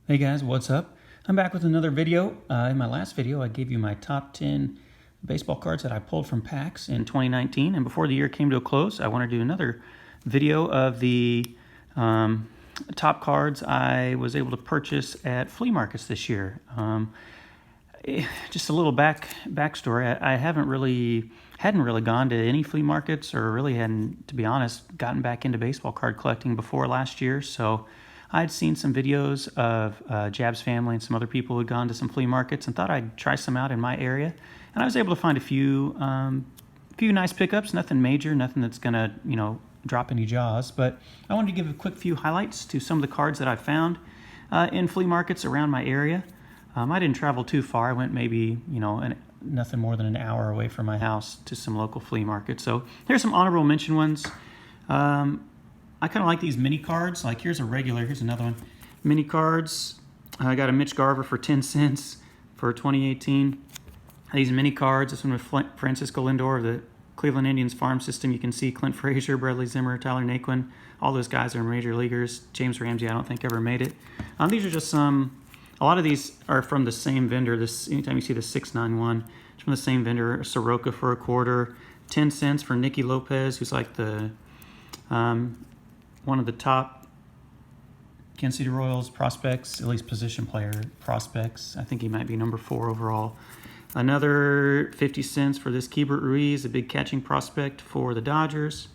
Hey guys, what's up? I'm back with another video. In my last video, I gave you my top 10 baseball cards that I pulled from packs in 2019. And before the year came to a close, I want to do another video of the top cards I was able to purchase at flea markets this year. Just a little backstory. I hadn't really gone to any flea markets, or really hadn't, to be honest, gotten back into baseball card collecting before last year. So I'd seen some videos of Jab's family and some other people who had gone to some flea markets and thought I'd try some out in my area. And I was able to find a few nice pickups. Nothing major, nothing that's gonna drop any jaws. But I wanted to give a quick few highlights to some of the cards that I found in flea markets around my area. I didn't travel too far. I went maybe, nothing more than an hour away from my house to some local flea market. So here's some honorable mention ones. I kind of like these mini cards. Like here's a regular, here's another one. Mini cards. I got a Mitch Garver for 10 cents for 2018. These mini cards, this one with Francisco Lindor of the Cleveland Indians farm system. You can see Clint Frazier, Bradley Zimmer, Tyler Naquin. All those guys are major leaguers. James Ramsey, I don't think ever made it. These are just some. A lot of these are from the same vendor. Anytime you see the 691, it's from the same vendor. Soroka for a quarter, 10 cents for Nicky Lopez, who's like the one of the top Kansas City Royals prospects, at least position player prospects. I think he might be number 4 overall. Another 50 cents for this Keibert Ruiz, a big catching prospect for the Dodgers.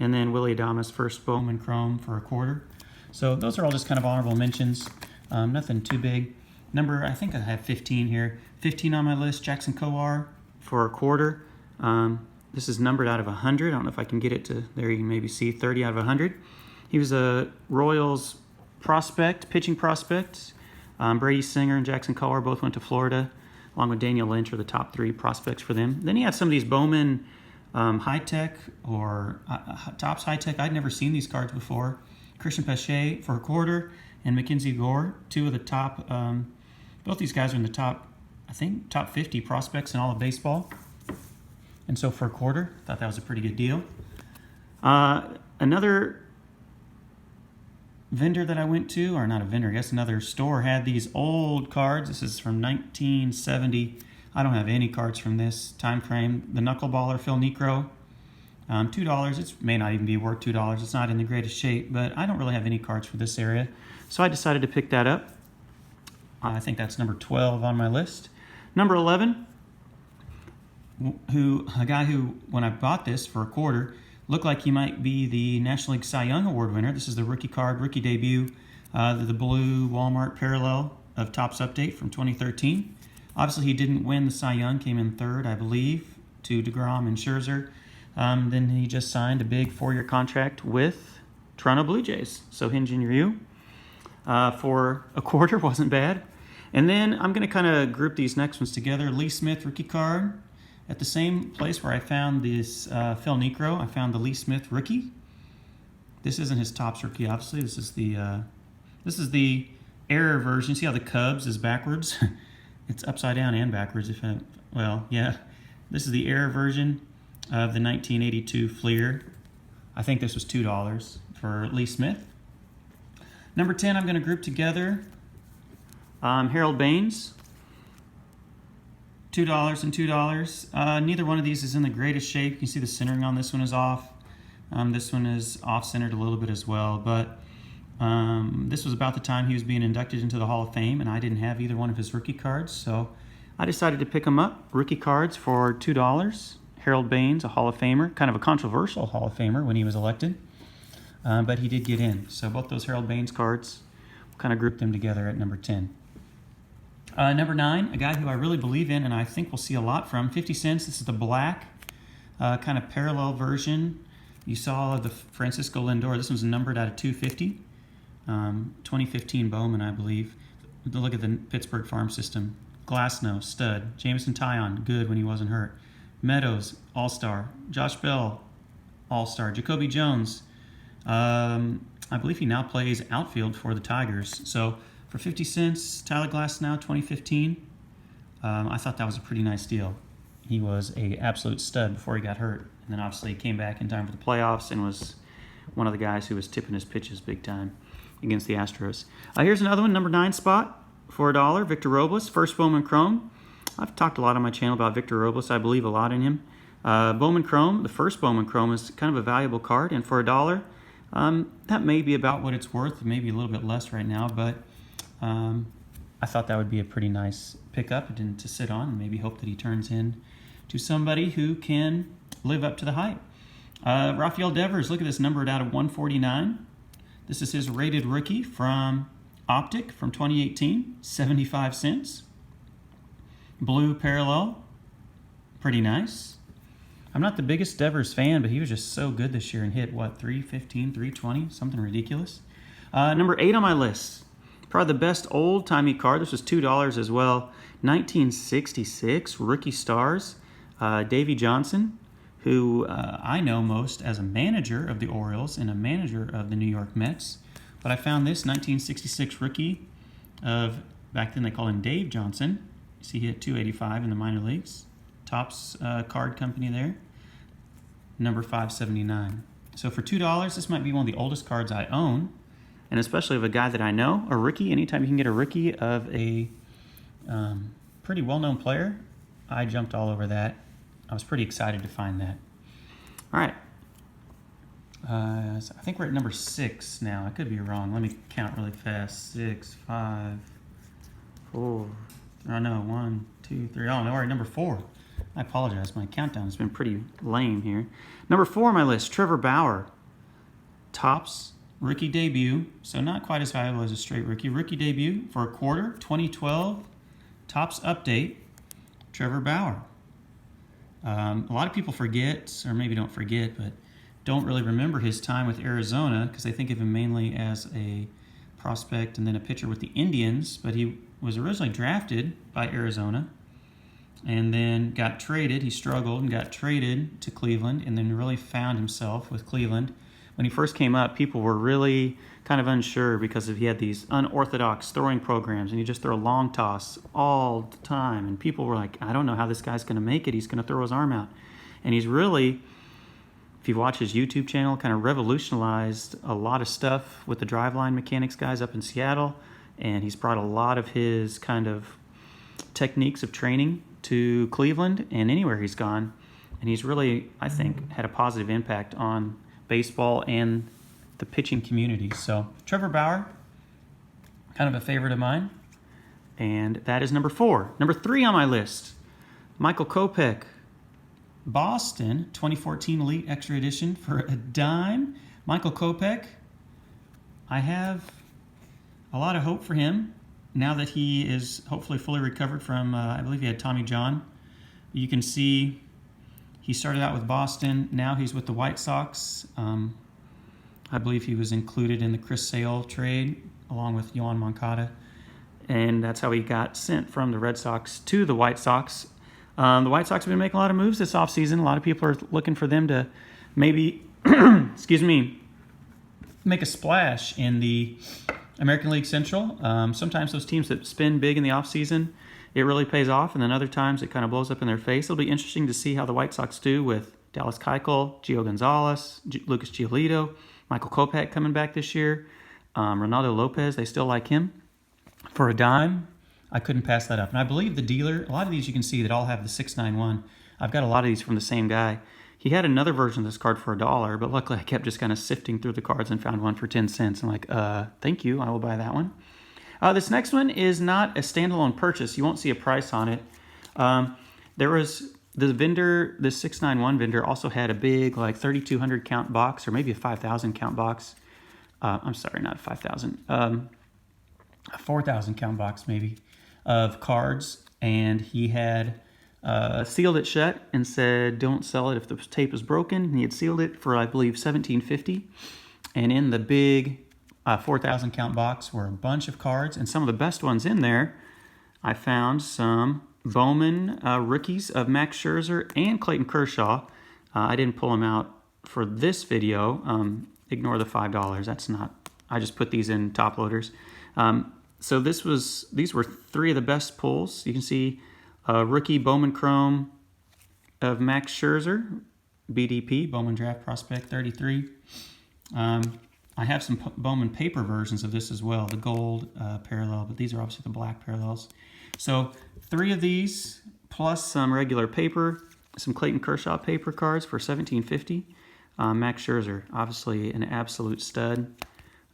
And then Willie Adames first Bowman Chrome for a quarter. So those are all just kind of honorable mentions. Nothing too big. I think I have 15 here. 15 on my list, Jackson Kowar for a quarter. This is numbered out of 100. I don't know if I can get it to there. You can maybe see 30 out of 100. He was a Royals prospect, pitching prospect. Brady Singer and Jackson Kowar both went to Florida, along with Daniel Lynch are the top 3 prospects for them. Then he had some of these Bowman high-tech or Topps high-tech. I'd never seen these cards before. Christian Pache for a quarter and Mackenzie Gore, 2 of the top. Both these guys are in the top, I think, top 50 prospects in all of baseball. And so for a quarter, thought that was a pretty good deal. Another vendor that I went to, or not a vendor, I guess another store, had these old cards. This is from 1970. I don't have any cards from this time frame. The Knuckleballer Phil Niekro, $2. It may not even be worth $2. It's not in the greatest shape, but I don't really have any cards for this area. So I decided to pick that up. I think that's number 12 on my list. Number 11, a guy who, when I bought this for a quarter, looked like he might be the National League Cy Young Award winner. This is the rookie card, rookie debut, the blue Walmart parallel of Topps Update from 2013. Obviously, he didn't win the Cy Young, came in 3rd, I believe, to DeGrom and Scherzer. Then he just signed a big 4-year contract with Toronto Blue Jays. So Hyun-Jin Ryu for a quarter wasn't bad. And then I'm going to kind of group these next ones together. Lee Smith rookie card. At the same place where I found this Phil Niekro, I found the Lee Smith rookie. This isn't his Topps rookie, obviously. This is the error version. See how the Cubs is backwards? It's upside down and backwards. Yeah. This is the error version of the 1982 Fleer. I think this was $2 for Lee Smith. Number 10, I'm going to group together Harold Baines. $2 and $2. Neither one of these is in the greatest shape. You can see the centering on this one is off. This one is off-centered a little bit as well. But this was about the time he was being inducted into the Hall of Fame, and I didn't have either one of his rookie cards. So I decided to pick them up. Rookie cards for $2. Harold Baines, a Hall of Famer. Kind of a controversial Hall of Famer when he was elected. But he did get in. So both those Harold Baines cards, we'll kind of group them together at number 10. Number 9, a guy who I really believe in and I think we'll see a lot from, 50 cents. This is the black kind of parallel version. You saw the Francisco Lindor. This one's numbered out of 250. 2015 Bowman, I believe. Look at the Pittsburgh farm system. Glasnow, stud. Jameson Taillon, good when he wasn't hurt. Meadows, all-star. Josh Bell, all-star. Jacoby Jones, I believe he now plays outfield for the Tigers. So for 50 cents, Tyler Glasnow, 2015. I thought that was a pretty nice deal. He was an absolute stud before he got hurt. And then obviously he came back in time for the playoffs and was one of the guys who was tipping his pitches big time. against the Astros. Here's another one, number 9 spot for $1, Victor Robles, first Bowman Chrome. I've talked a lot on my channel about Victor Robles. I believe a lot in him. Bowman Chrome, the first Bowman Chrome, is kind of a valuable card, and for $1, that may be about what it's worth, maybe a little bit less right now, but I thought that would be a pretty nice pickup and to sit on and maybe hope that he turns in to somebody who can live up to the hype. Rafael Devers, look at this, numbered out of 149. This is his rated rookie from Optic from 2018, 75 cents. Blue parallel, pretty nice. I'm not the biggest Devers fan, but he was just so good this year and hit, what, 315, 320, something ridiculous. Number 8 on my list, probably the best old-timey card. This was $2 as well. 1966 Rookie Stars, Davey Johnson, who I know most as a manager of the Orioles and a manager of the New York Mets. But I found this 1966 rookie of, back then they called him Dave Johnson. You see he hit 285 in the minor leagues. Topps card company there. Number 579. So for $2, this might be one of the oldest cards I own. And especially of a guy that I know, a rookie. Anytime you can get a rookie of a pretty well-known player, I jumped all over that. I was pretty excited to find that. All right. So I think we're at number 6 now. I could be wrong. Let me count really fast. 6, 5, 4. Oh no, 1, 2, 3. Oh no, we're at number 4. I apologize. My countdown has been pretty lame here. Number 4 on my list, Trevor Bauer. Topps rookie debut. So not quite as valuable as a straight rookie. Rookie debut for a quarter, 2012. Topps update, Trevor Bauer. A lot of people forget, or maybe don't forget, but don't really remember his time with Arizona because they think of him mainly as a prospect and then a pitcher with the Indians, but he was originally drafted by Arizona and then got traded. He struggled and got traded to Cleveland and then really found himself with Cleveland. When he first came up, people were really kind of unsure because he had these unorthodox throwing programs and he just threw a long toss all the time. And people were like, I don't know how this guy's going to make it. He's going to throw his arm out. And he's really, if you watch his YouTube channel, kind of revolutionized a lot of stuff with the driveline mechanics guys up in Seattle. And he's brought a lot of his kind of techniques of training to Cleveland and anywhere he's gone. And he's really, I think, had a positive impact on baseball and the pitching community. So Trevor Bauer, kind of a favorite of mine. And that is number 4. Number 3 on my list, Michael Kopech. Boston 2014 Elite Extra Edition for a dime. Michael Kopech, I have a lot of hope for him now that he is hopefully fully recovered from, I believe he had Tommy John. You can see he started out with Boston. Now he's with the White Sox. I believe he was included in the Chris Sale trade along with Yohan Moncada. And that's how he got sent from the Red Sox to the White Sox. The White Sox have been making a lot of moves this offseason. A lot of people are looking for them to maybe, make a splash in the American League Central. Sometimes those teams that spend big in the offseason, it really pays off, and then other times it kind of blows up in their face. It'll be interesting to see how the White Sox do with Dallas Keuchel, Gio Gonzalez, Lucas Giolito, Michael Kopech coming back this year, Ronaldo Lopez, they still like him. For a dime, I couldn't pass that up. And I believe the dealer, a lot of these you can see that all have the 691. I've got a lot of these from the same guy. He had another version of this card for $1, but luckily I kept just kind of sifting through the cards and found one for 10 cents. I'm like, thank you, I will buy that one. This next one is not a standalone purchase. You won't see a price on it. There was the vendor, the 691 vendor also had a big like 3,200 count box or maybe a 5,000 count box. I'm sorry, not 5,000. A 4,000 count box maybe of cards, and he had sealed it shut and said don't sell it if the tape is broken. And he had sealed it for I believe $17.50, and in the big 4,000 count box were a bunch of cards, and some of the best ones in there. I found some Bowman rookies of Max Scherzer and Clayton Kershaw. I didn't pull them out for this video. Ignore the $5. That's not. I just put these in top loaders. So these were 3 of the best pulls. You can see rookie Bowman Chrome of Max Scherzer, BDP, Bowman Draft Prospect 33. I have some Bowman paper versions of this as well, the gold parallel, but these are obviously the black parallels. So 3 of these, plus some regular paper, some Clayton Kershaw paper cards for $17.50. Max Scherzer, obviously an absolute stud.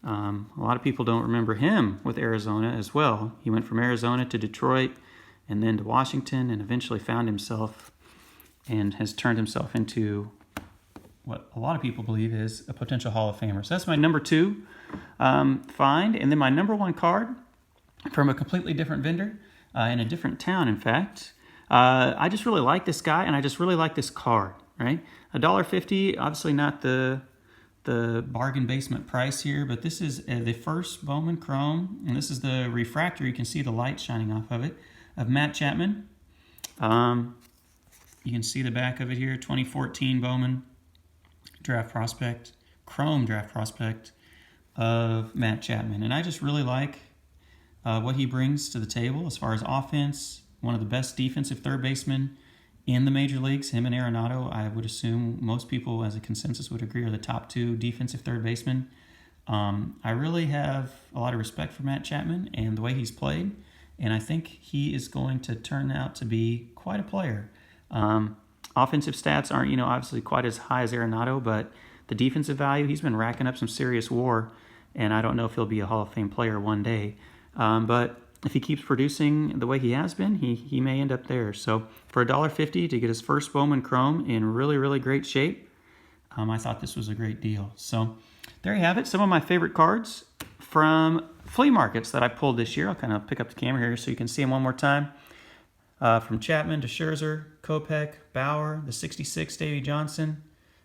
A lot of people don't remember him with Arizona as well. He went from Arizona to Detroit and then to Washington and eventually found himself and has turned himself into what a lot of people believe is a potential Hall of Famer. So that's my number 2 find. And then my number 1 card from a completely different vendor in a different town, in fact. I just really like this guy, and I just really like this card, right? $1.50, obviously not the bargain basement price here, but this is the first Bowman Chrome, and this is the refractor. You can see the light shining off of it, of Matt Chapman. You can see the back of it here, 2014 Bowman draft prospect, Chrome draft prospect of Matt Chapman. And I just really like what he brings to the table as far as offense. One of the best defensive third basemen in the major leagues. Him and Arenado, I would assume most people as a consensus would agree, are the top 2 defensive third basemen. I really have a lot of respect for Matt Chapman and the way he's played, and I think he is going to turn out to be quite a player. Offensive stats aren't, obviously quite as high as Arenado, but the defensive value, he's been racking up some serious WAR, and I don't know if he'll be a Hall of Fame player one day. But if he keeps producing the way he has been, he may end up there. So for $1.50 to get his first Bowman Chrome in really, really great shape, I thought this was a great deal. So there you have it. Some of my favorite cards from flea markets that I pulled this year. I'll kind of pick up the camera here so you can see them one more time. From Chapman to Scherzer, Kopech, Bauer, the 66 Davey Johnson,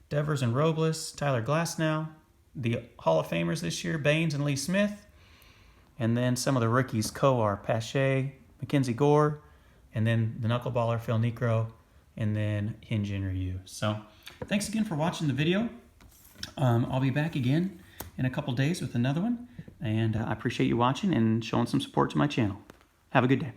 Devers and Robles, Tyler Glasnow, the Hall of Famers this year, Baines and Lee Smith, and then some of the rookies, Coar, Pache, Mackenzie Gore, and then the knuckleballer, Phil Niekro, and then Hyun-Jin Ryu. So thanks again for watching the video. I'll be back again in a couple days with another one, and I appreciate you watching and showing some support to my channel. Have a good day.